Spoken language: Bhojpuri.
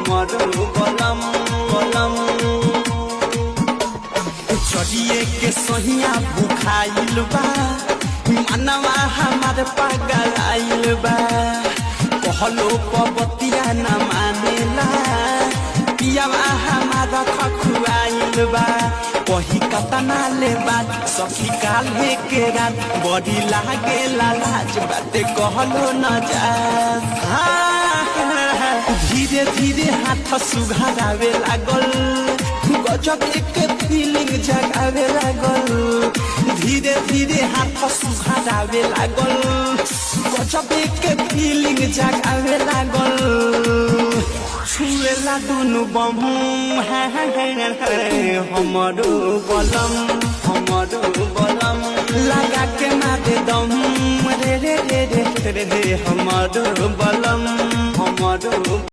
हमारो बलम बलम चढ़िए के सहिया बुखाइल बा मनवा हमार पागल आइल बा कहलो पबतिया न मानेला पियावा हमारा खखुआइल बा कही कतना ले बात सखी काल्हे के रात बड़ी लागे लाज बाते कहलो न जा धीरे धीरे हाथ सुघारावे लागल गजब एक फीलिंग जगावे लागल धीरे धीरे हाथ सुघारावे लागल गजब एक फीलिंग जगावे लागल छुएला दुनु बम हमारो बलम लगा के मारे दम रे रे रे रे रे हमारो बलम हमारो